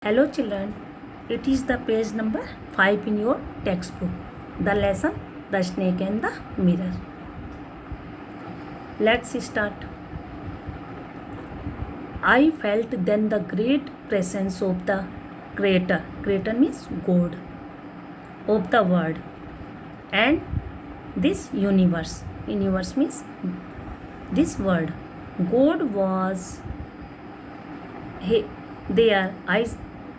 Hello children, it is the page number 5 in your textbook. The lesson, The Snake and the Mirror. Let's start. I felt then the great presence of the Creator. Creator means God. Of the world. And this universe. Universe means this world. God was there. I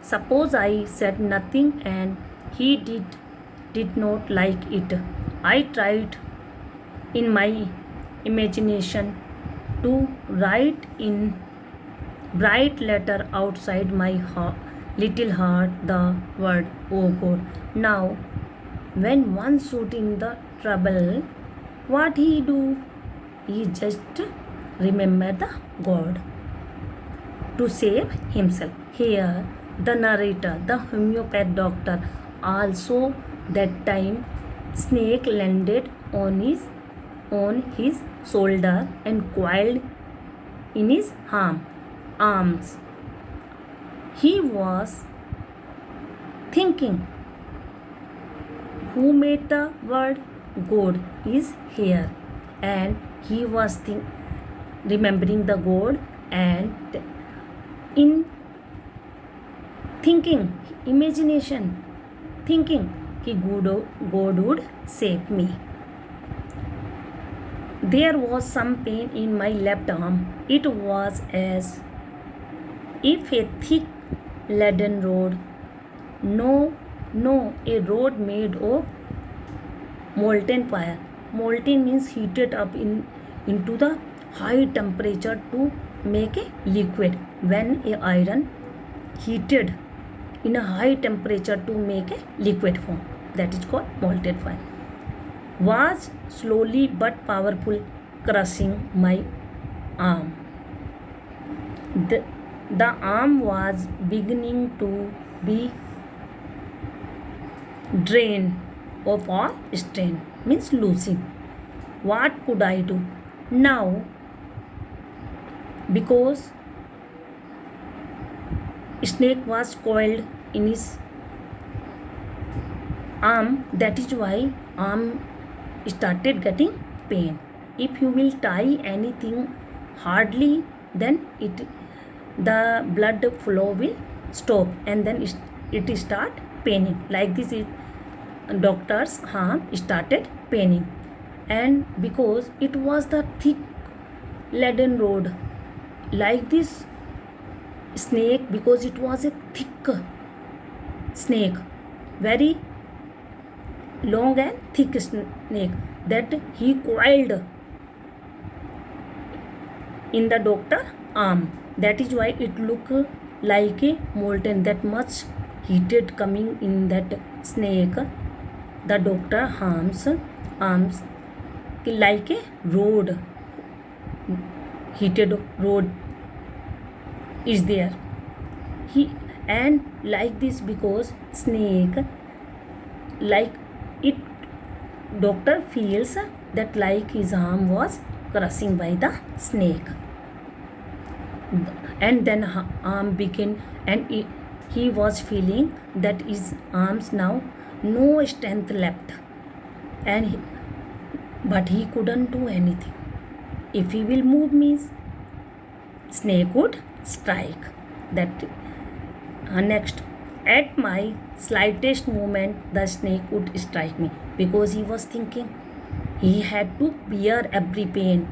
suppose I said nothing and he did not like it. I tried in my imagination to write in bright letter outside my little heart the word oh God. Now when one shoot in the trouble, what he do? He just remember the God to save himself. Here the narrator, the homeopath doctor, also that time snake landed on his shoulder and coiled in his arms. He was thinking, who made the world? God is here. And he was remembering the God and in thinking, imagination, thinking कि God would save me. There was some pain in my left arm. It was as if a thick leaden rod, no, a rod made of molten fire. Molten means heated up into the high temperature to make a liquid. When a iron heated in a high temperature to make a liquid form, that is called molten fire, was slowly but powerful crushing my arm. The arm was beginning to be drained of all strain, means losing. What could I do now? Because snake was coiled in his arm, that is why arm started getting pain. If you will tie anything hardly, then the blood flow will stop and then it start paining. Like this, doctor's arm started paining, and because it was the thick leaden rod, like this snake, because it was a thick snake, very long and thick snake, that he coiled in the doctor arm. That is why it look like a molten, that much heated coming in that snake, the doctor arms like a rod, heated rod is there. And like this, because snake, like it, doctor feels that like his arm was crushing by the snake, and then arm began, and he was feeling that his arms now no strength left, but he couldn't do anything. If he will move means snake would strike. That next, at my slightest movement the snake would strike me, because he was thinking he had to bear every pain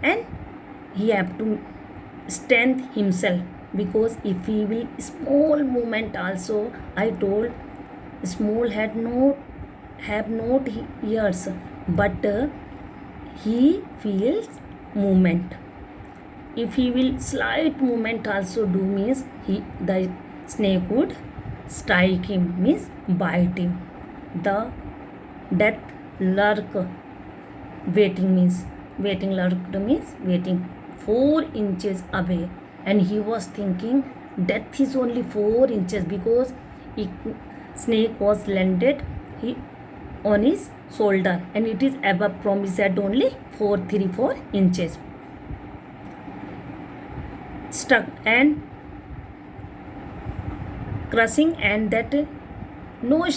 and he have to strengthen himself, because if he will small movement also, I told small have not ears, but he feels movement. If he will slight movement also do means the snake would strike him, means bite him. The death lurk, waiting means waiting 4 inches away, and he was thinking death is only 4 inches, because snake was landed on his shoulder and it is above from his head only 4 inches. Stuck, and crushing and that no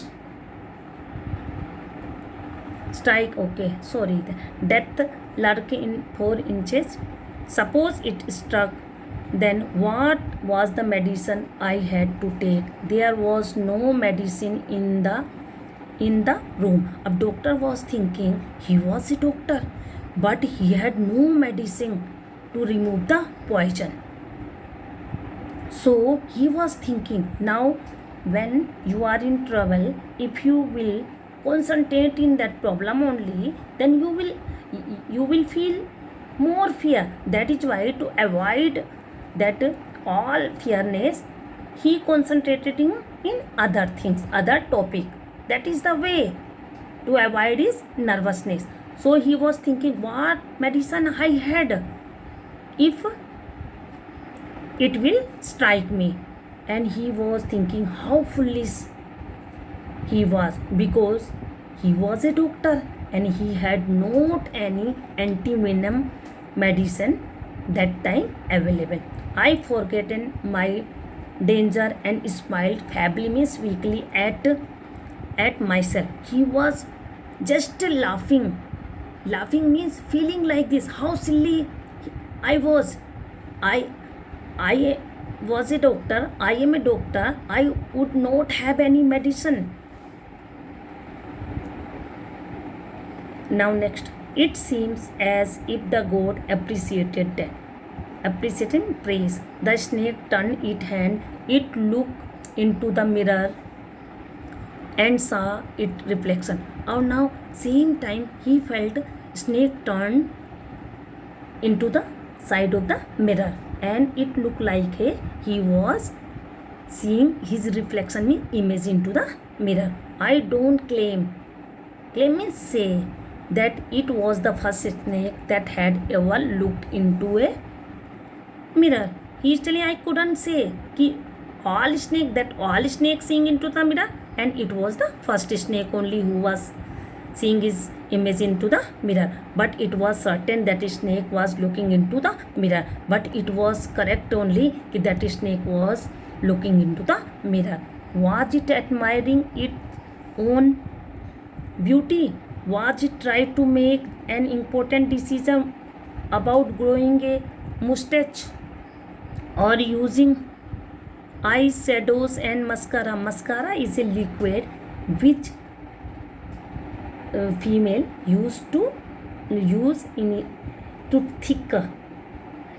strike, okay, sorry, death lurk in 4 inches. Suppose it struck, then what was the medicine I had to take? There was no medicine in the room. अब doctor was thinking, he was a doctor, but he had no medicine to remove the poison. So he was thinking, now when you are in trouble, if you will concentrate in that problem only, then you will feel more fear. That is why, to avoid that all fearness, he concentrated in other things, other topic. That is the way to avoid his nervousness. So he was thinking, what medicine I had if it will strike me? And he was thinking how foolish he was, because he was a doctor and he had not any anti-venom medicine that time available. I forgotten my danger and smiled fabulously at myself. He was just laughing. Laughing means feeling like this, how silly I was. I was a doctor, I am a doctor, I would not have any medicine. Now next, it seems as if the god appreciated that. Appreciating praise. The snake turned its hand, it looked into the mirror and saw its reflection. And now same time he felt snake turned into the side of the mirror, and it looked like he was seeing his reflection, means image into the mirror. I don't claim means say that it was the first snake that had ever looked into a mirror. He is telling, I couldn't say कि all snakes seeing into the mirror, and it was the first snake only who was seeing his image into the mirror. But it was certain that snake was looking into the mirror, but it was correct only that snake was looking into the mirror. Was it admiring its own beauty? Was it trying to make an important decision about growing a mustache or using eyeshadows and mascara? Mascara is a liquid which female used to use to thicker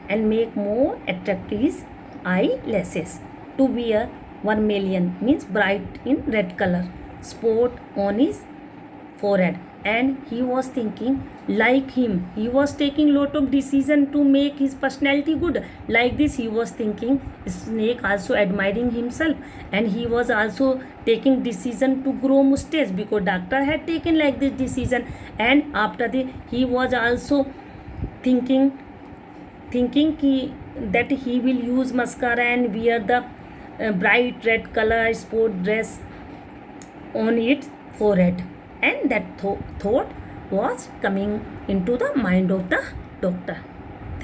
and make more attractive eyelashes. To wear vermilion means bright in red color spot on his forehead. And he was thinking, like him, he was taking lot of decision to make his personality good. Like this, he was thinking, snake also admiring himself, and he was also taking decision to grow mustache because doctor had taken like this decision. And after he was also thinking that he will use mascara and wear the bright red color sport dress on its forehead. And that thought was coming into the mind of the doctor.